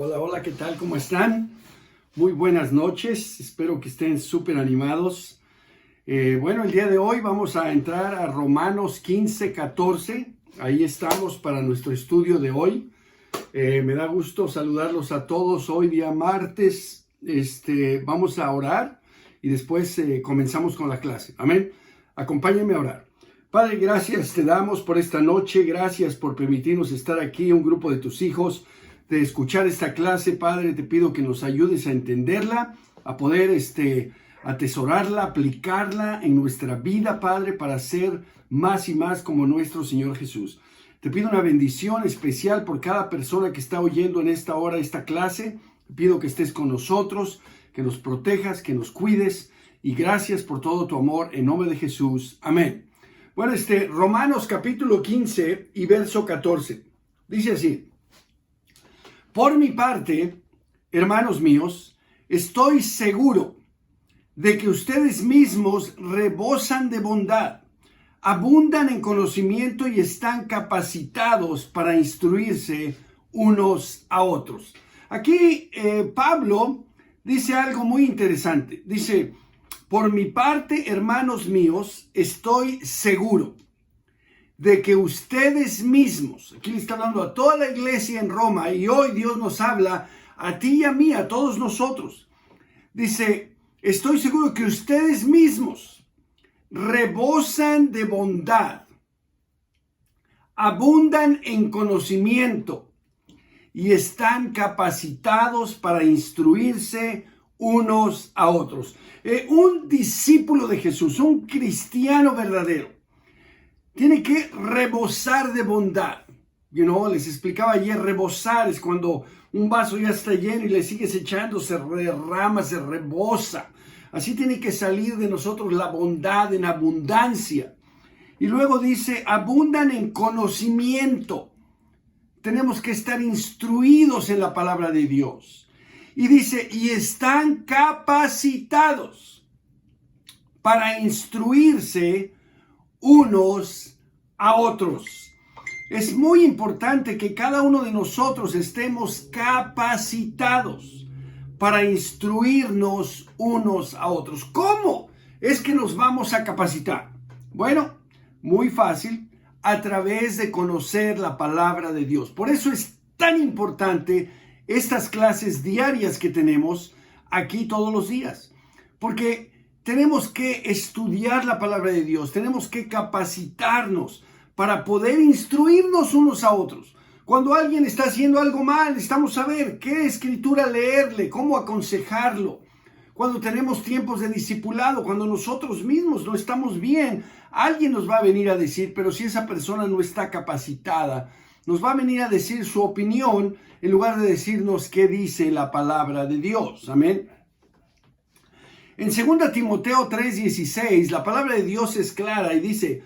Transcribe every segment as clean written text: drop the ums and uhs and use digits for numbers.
Hola, hola, ¿qué tal? ¿Cómo están? Muy buenas noches, espero que estén súper animados. Bueno, el día de hoy vamos a entrar a Romanos 15:14. Ahí estamos para nuestro estudio de hoy. Me da gusto saludarlos a todos hoy día martes. Vamos a orar y después comenzamos con la clase. Amén. Acompáñenme a orar. Padre, gracias te damos por esta noche. Gracias por permitirnos estar aquí, un grupo de tus hijos, de escuchar esta clase. Padre, te pido que nos ayudes a entenderla, a poder atesorarla, aplicarla en nuestra vida, Padre, para ser más y más como nuestro Señor Jesús. Te pido una bendición especial por cada persona que está oyendo en esta hora esta clase. Te pido que estés con nosotros, que nos protejas, que nos cuides, y gracias por todo tu amor en nombre de Jesús. Amén. Bueno, Romanos capítulo 15 y verso 14. Dice así: por mi parte, hermanos míos, estoy seguro de que ustedes mismos rebosan de bondad, abundan en conocimiento y están capacitados para instruirse unos a otros. Aquí Pablo dice algo muy interesante. Dice: por mi parte, hermanos míos, estoy seguro de que ustedes mismos, aquí le está hablando a toda la iglesia en Roma, y hoy Dios nos habla a ti y a mí, a todos nosotros. Dice: estoy seguro que ustedes mismos rebosan de bondad, abundan en conocimiento y están capacitados para instruirse unos a otros. Un discípulo de Jesús, un cristiano verdadero, tiene que rebosar de bondad. Les explicaba ayer, rebosar es cuando un vaso ya está lleno y le sigues echando, se derrama, se rebosa. Así tiene que salir de nosotros la bondad en abundancia. Y luego dice: abundan en conocimiento. Tenemos que estar instruidos en la palabra de Dios. Y dice: y están capacitados para instruirse unos a otros. Es muy importante que cada uno de nosotros estemos capacitados para instruirnos unos a otros. ¿Cómo es que nos vamos a capacitar? Bueno, muy fácil, a través de conocer la palabra de Dios. Por eso es tan importante estas clases diarias que tenemos aquí todos los días, porque tenemos que estudiar la palabra de Dios, tenemos que capacitarnos para poder instruirnos unos a otros. Cuando alguien está haciendo algo mal, necesitamos saber qué escritura leerle, cómo aconsejarlo. Cuando tenemos tiempos de discipulado, cuando nosotros mismos no estamos bien, alguien nos va a venir a decir, pero si esa persona no está capacitada, nos va a venir a decir su opinión en lugar de decirnos qué dice la palabra de Dios. Amén. En 2 Timoteo 3:16, la palabra de Dios es clara y dice: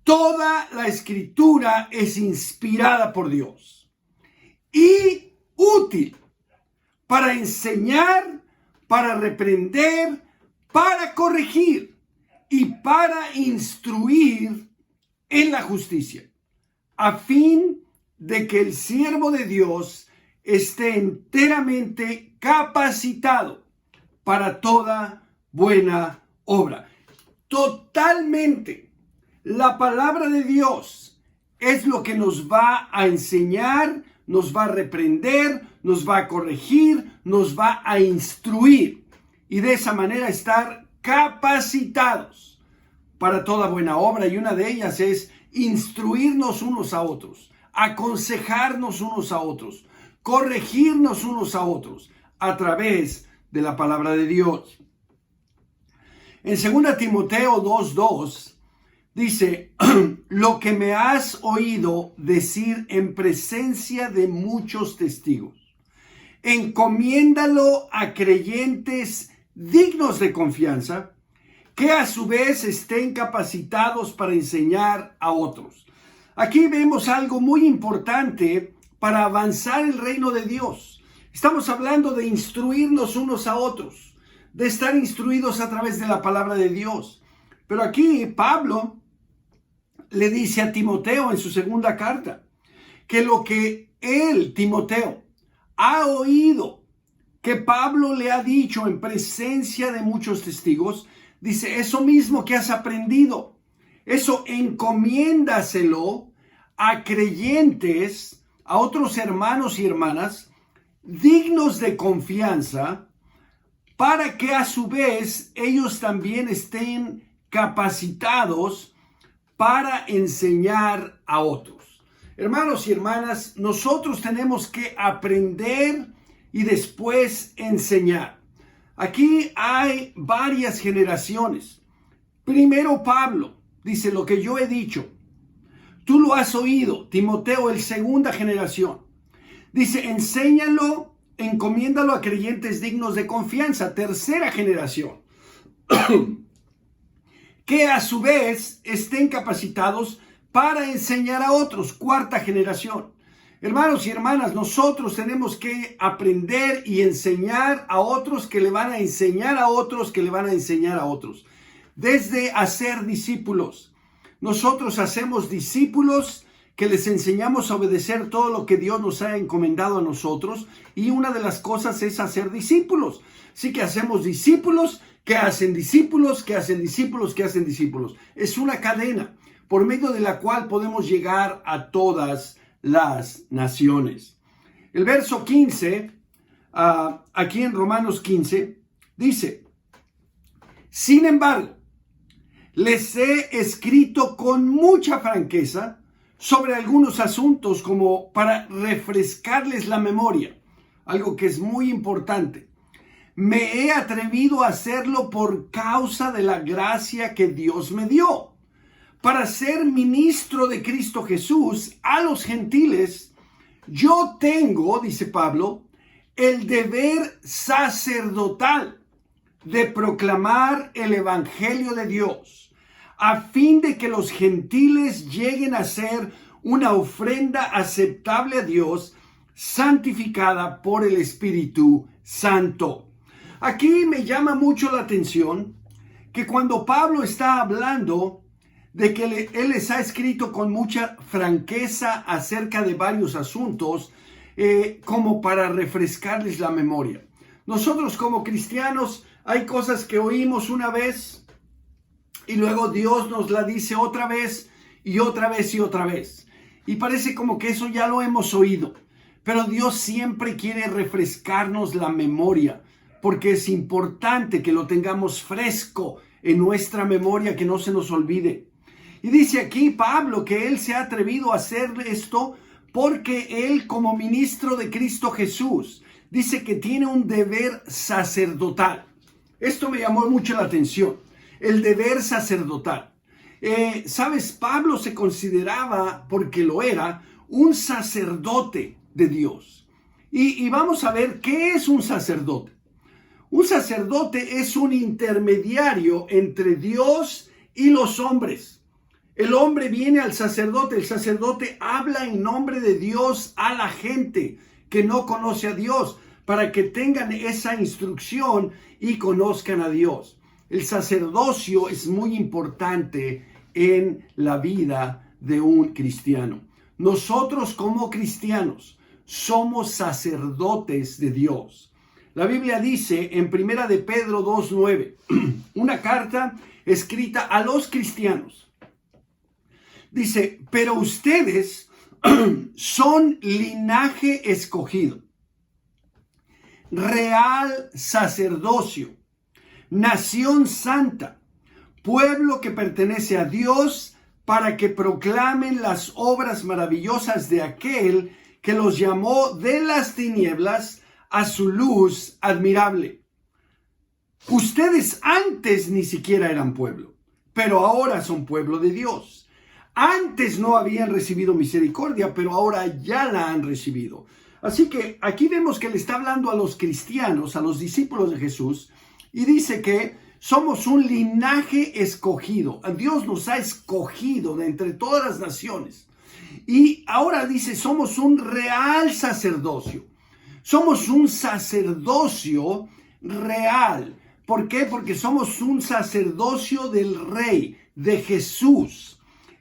toda la escritura es inspirada por Dios y útil para enseñar, para reprender, para corregir y para instruir en la justicia, a fin de que el siervo de Dios esté enteramente capacitado para toda buena obra. Totalmente. La palabra de Dios es lo que nos va a enseñar, nos va a reprender, nos va a corregir, nos va a instruir. Y de esa manera estar capacitados para toda buena obra. Y una de ellas es instruirnos unos a otros, aconsejarnos unos a otros, corregirnos unos a otros a través de la palabra de Dios. En 2 Timoteo 2:2 dice: lo que me has oído decir en presencia de muchos testigos, encomiéndalo a creyentes dignos de confianza, que a su vez estén capacitados para enseñar a otros. Aquí vemos algo muy importante para avanzar el reino de Dios. Estamos hablando de instruirnos unos a otros, de estar instruidos a través de la palabra de Dios. Pero aquí Pablo le dice a Timoteo en su segunda carta que lo que él, Timoteo, ha oído que Pablo le ha dicho en presencia de muchos testigos, dice, eso mismo que has aprendido, eso encomiéndaselo a creyentes, a otros hermanos y hermanas, dignos de confianza, para que a su vez ellos también estén capacitados para enseñar a otros. Hermanos y hermanas, nosotros tenemos que aprender y después enseñar. Aquí hay varias generaciones. Primero Pablo dice lo que yo he dicho. Tú lo has oído, Timoteo, el segunda generación. Dice, enséñalo, encomiéndalo a creyentes dignos de confianza, tercera generación. Que a su vez estén capacitados para enseñar a otros, cuarta generación. Hermanos y hermanas, nosotros tenemos que aprender y enseñar a otros que le van a enseñar a otros que le van a enseñar a otros. Desde hacer discípulos. Nosotros hacemos discípulos que les enseñamos a obedecer todo lo que Dios nos ha encomendado a nosotros. Y una de las cosas es hacer discípulos. Así que hacemos discípulos que hacen discípulos, que hacen discípulos, que hacen discípulos. Es una cadena por medio de la cual podemos llegar a todas las naciones. El verso 15, aquí en Romanos 15, dice, sin embargo, les he escrito con mucha franqueza sobre algunos asuntos como para refrescarles la memoria, algo que es muy importante. Me he atrevido a hacerlo por causa de la gracia que Dios me dio, para ser ministro de Cristo Jesús a los gentiles. Yo tengo, dice Pablo, el deber sacerdotal de proclamar el evangelio de Dios, a fin de que los gentiles lleguen a ser una ofrenda aceptable a Dios, santificada por el Espíritu Santo. Aquí me llama mucho la atención que cuando Pablo está hablando de que él les ha escrito con mucha franqueza acerca de varios asuntos, como para refrescarles la memoria. Nosotros como cristianos hay cosas que oímos una vez y luego Dios nos la dice otra vez y otra vez y otra vez. Y parece como que eso ya lo hemos oído. Pero Dios siempre quiere refrescarnos la memoria, porque es importante que lo tengamos fresco en nuestra memoria, que no se nos olvide. Y dice aquí Pablo que él se ha atrevido a hacer esto porque él, como ministro de Cristo Jesús, dice que tiene un deber sacerdotal. Esto me llamó mucho la atención, el deber sacerdotal. Sabes, Pablo se consideraba, porque lo era, un sacerdote de Dios. Y vamos a ver qué es un sacerdote. Un sacerdote es un intermediario entre Dios y los hombres. El hombre viene al sacerdote, el sacerdote habla en nombre de Dios a la gente que no conoce a Dios, para que tengan esa instrucción y conozcan a Dios. El sacerdocio es muy importante en la vida de un cristiano. Nosotros como cristianos somos sacerdotes de Dios. La Biblia dice en 1 de Pedro 2:9, una carta escrita a los cristianos. Dice, pero ustedes son linaje escogido, real sacerdocio, nación santa, pueblo que pertenece a Dios, para que proclamen las obras maravillosas de aquel que los llamó de las tinieblas a su luz admirable. Ustedes antes ni siquiera eran pueblo, pero ahora son pueblo de Dios. Antes no habían recibido misericordia, pero ahora ya la han recibido. Así que aquí vemos que le está hablando a los cristianos, a los discípulos de Jesús, y dice que somos un linaje escogido. Dios nos ha escogido de entre todas las naciones. Y ahora dice, somos un real sacerdocio. Somos un sacerdocio real. ¿Por qué? Porque somos un sacerdocio del Rey, de Jesús.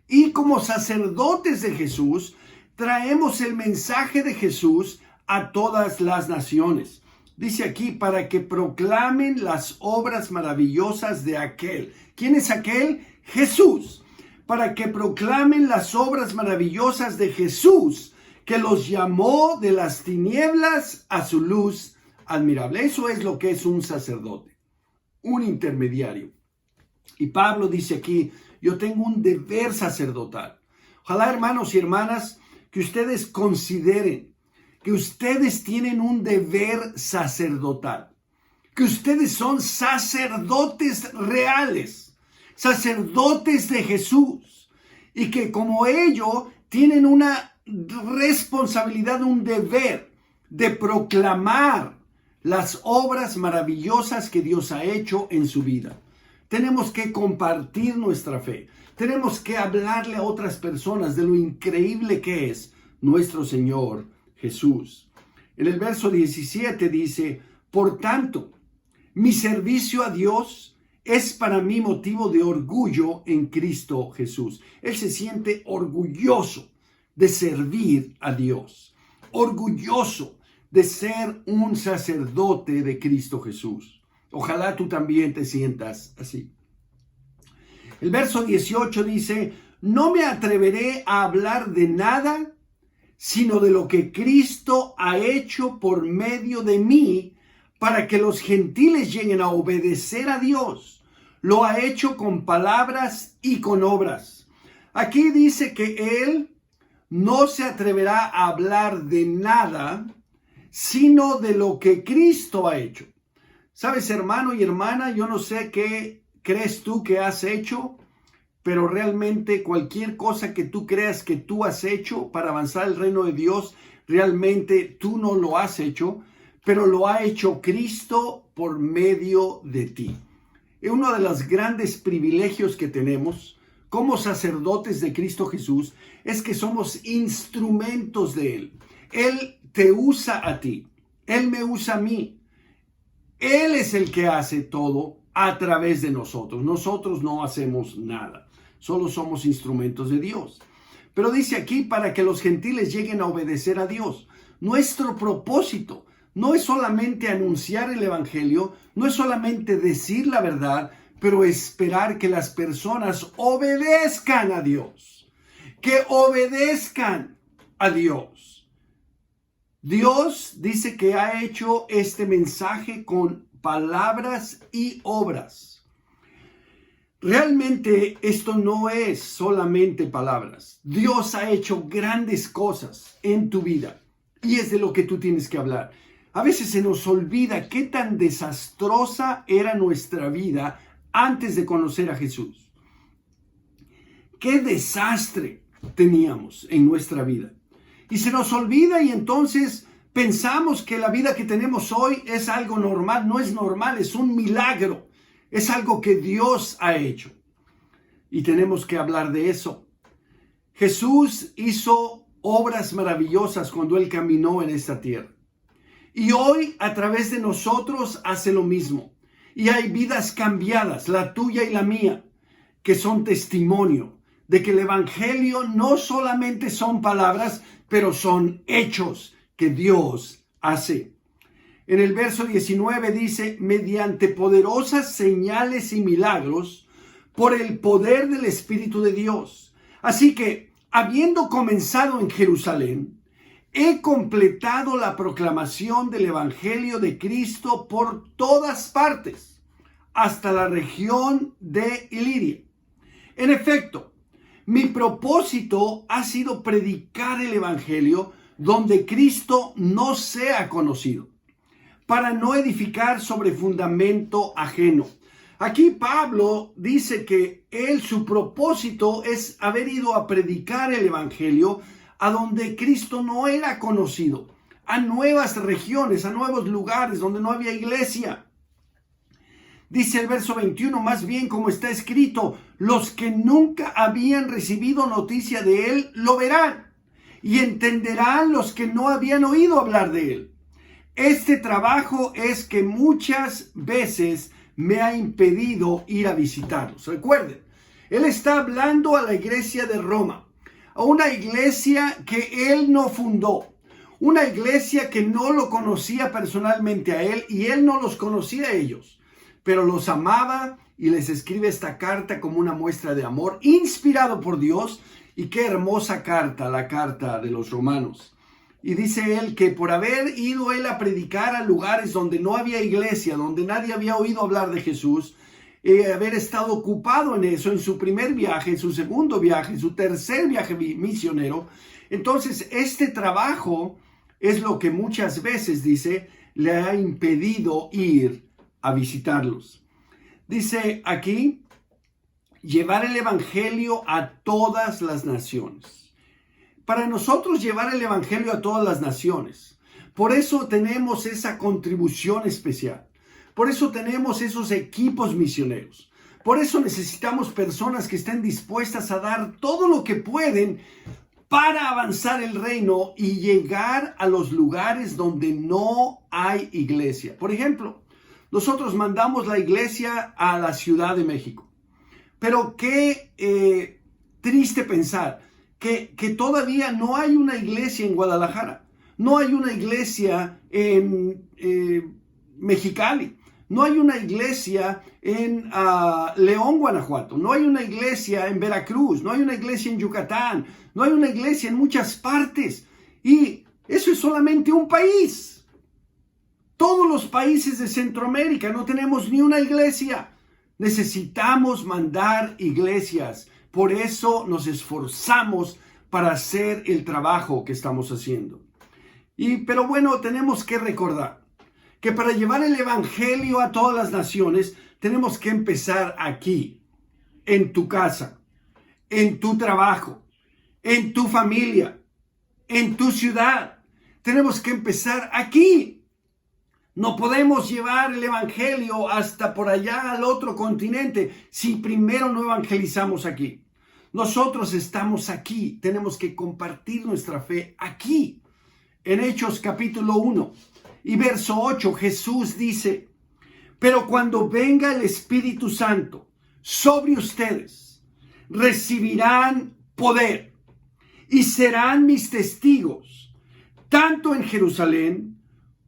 Y como sacerdotes de Jesús, traemos el mensaje de Jesús a todas las naciones. Dice aquí, para que proclamen las obras maravillosas de aquel. ¿Quién es aquel? Jesús. Para que proclamen las obras maravillosas de Jesús, que los llamó de las tinieblas a su luz admirable. Eso es lo que es un sacerdote, un intermediario. Y Pablo dice aquí, yo tengo un deber sacerdotal. Ojalá, hermanos y hermanas, que ustedes consideren que ustedes tienen un deber sacerdotal, que ustedes son sacerdotes reales, sacerdotes de Jesús, y que como ellos tienen una responsabilidad, un deber de proclamar las obras maravillosas que Dios ha hecho en su vida. Tenemos que compartir nuestra fe. Tenemos que hablarle a otras personas de lo increíble que es nuestro Señor Jesús. En el verso 17 dice, por tanto, mi servicio a Dios es para mí motivo de orgullo en Cristo Jesús. Él se siente orgulloso de servir a Dios, orgulloso de ser un sacerdote de Cristo Jesús. Ojalá tú también te sientas así. El verso 18 dice, no me atreveré a hablar de nada, sino de lo que Cristo ha hecho por medio de mí, para que los gentiles lleguen a obedecer a Dios. Lo ha hecho con palabras y con obras. Aquí dice que Él no se atreverá a hablar de nada, sino de lo que Cristo ha hecho. Sabes, hermano y hermana, yo no sé qué crees tú que has hecho, pero realmente cualquier cosa que tú creas que tú has hecho para avanzar el reino de Dios, realmente tú no lo has hecho, pero lo ha hecho Cristo por medio de ti. Y uno de los grandes privilegios que tenemos como sacerdotes de Cristo Jesús es que somos instrumentos de Él. Él te usa a ti, Él me usa a mí. Él es el que hace todo a través de nosotros. Nosotros no hacemos nada, solo somos instrumentos de Dios. Pero dice aquí, para que los gentiles lleguen a obedecer a Dios. Nuestro propósito no es solamente anunciar el evangelio, no es solamente decir la verdad, pero esperar que las personas obedezcan a Dios, que obedezcan a Dios. Dios dice que ha hecho este mensaje con palabras y obras. Realmente esto no es solamente palabras. Dios ha hecho grandes cosas en tu vida y es de lo que tú tienes que hablar. A veces se nos olvida qué tan desastrosa era nuestra vida antes de conocer a Jesús. Qué desastre teníamos en nuestra vida. Y se nos olvida y entonces pensamos que la vida que tenemos hoy es algo normal. No es normal, es un milagro. Es algo que Dios ha hecho. Y tenemos que hablar de eso. Jesús hizo obras maravillosas cuando Él caminó en esta tierra. Y hoy a través de nosotros hace lo mismo. Y hay vidas cambiadas, la tuya y la mía, que son testimonio de que el evangelio no solamente son palabras, pero son hechos que Dios hace. En el verso 19 dice, mediante poderosas señales y milagros, por el poder del Espíritu de Dios. Así que, habiendo comenzado en Jerusalén, he completado la proclamación del evangelio de Cristo por todas partes, hasta la región de Iliria. En efecto, mi propósito ha sido predicar el evangelio donde Cristo no sea conocido, para no edificar sobre fundamento ajeno. Aquí Pablo dice que su propósito es haber ido a predicar el evangelio a donde Cristo no era conocido, a nuevas regiones, a nuevos lugares donde no había iglesia. Dice el verso 21, más bien como está escrito, los que nunca habían recibido noticia de él lo verán y entenderán los que no habían oído hablar de él. Este trabajo es que muchas veces me ha impedido ir a visitarlos. Recuerden, él está hablando a la iglesia de Roma, a una iglesia que él no fundó, Una iglesia que no lo conocía personalmente a él y él no los conocía a ellos, pero los amaba y les escribe esta carta como una muestra de amor inspirado por Dios. Y qué hermosa carta, la carta de los romanos. Y dice él que por haber ido él a predicar a lugares donde no había iglesia, donde nadie había oído hablar de Jesús, haber estado ocupado en eso, en su primer viaje, en su segundo viaje, en su tercer viaje misionero. Entonces, este trabajo es lo que muchas veces, dice, le ha impedido ir a visitarlos. Dice aquí, llevar el evangelio a todas las naciones. Para nosotros llevar el evangelio a todas las naciones. Por eso tenemos esa contribución especial. Por eso tenemos esos equipos misioneros. Por eso necesitamos personas que estén dispuestas a dar todo lo que pueden para avanzar el reino y llegar a los lugares donde no hay iglesia. Por ejemplo, nosotros mandamos la iglesia a la Ciudad de México. Pero qué triste pensar que todavía no hay una iglesia en Guadalajara. No hay una iglesia en Mexicali. No hay una iglesia en León, Guanajuato. No hay una iglesia en Veracruz. No hay una iglesia en Yucatán. No hay una iglesia en muchas partes. Y eso es solamente un país. Todos los países de Centroamérica no tenemos ni una iglesia. Necesitamos mandar iglesias. Por eso nos esforzamos para hacer el trabajo que estamos haciendo. Pero bueno, tenemos que recordar que para llevar el evangelio a todas las naciones, tenemos que empezar aquí, en tu casa, en tu trabajo, en tu familia, en tu ciudad. Tenemos que empezar aquí. No podemos llevar el evangelio hasta por allá al otro continente si primero no evangelizamos aquí. Nosotros estamos aquí, tenemos que compartir nuestra fe aquí. En Hechos capítulo 1 y verso 8, Jesús dice, pero cuando venga el Espíritu Santo sobre ustedes, recibirán poder y serán mis testigos, tanto en Jerusalén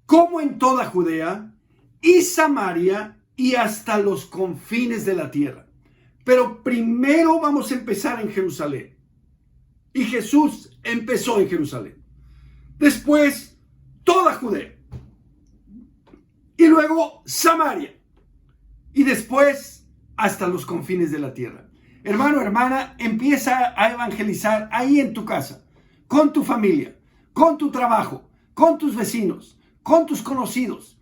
como en toda Judea y Samaria y hasta los confines de la tierra. Pero primero vamos a empezar en Jerusalén. Y Jesús empezó en Jerusalén. Después, toda Judea. Y luego, Samaria. Y después, hasta los confines de la tierra. Hermano, hermana, empieza a evangelizar ahí en tu casa, con tu familia, con tu trabajo, con tus vecinos, con tus conocidos.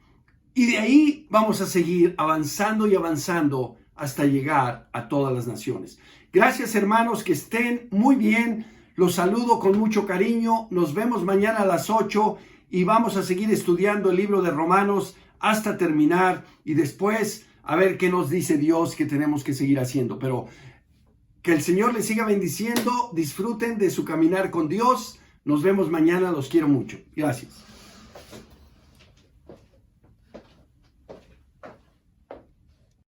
Y de ahí vamos a seguir avanzando y avanzando hasta llegar a todas las naciones. Gracias, hermanos, que estén muy bien. Los saludo con mucho cariño. Nos vemos mañana a las 8 y vamos a seguir estudiando el libro de Romanos hasta terminar y después a ver qué nos dice Dios que tenemos que seguir haciendo. Pero que el Señor les siga bendiciendo. Disfruten de su caminar con Dios. Nos vemos mañana. Los quiero mucho. Gracias.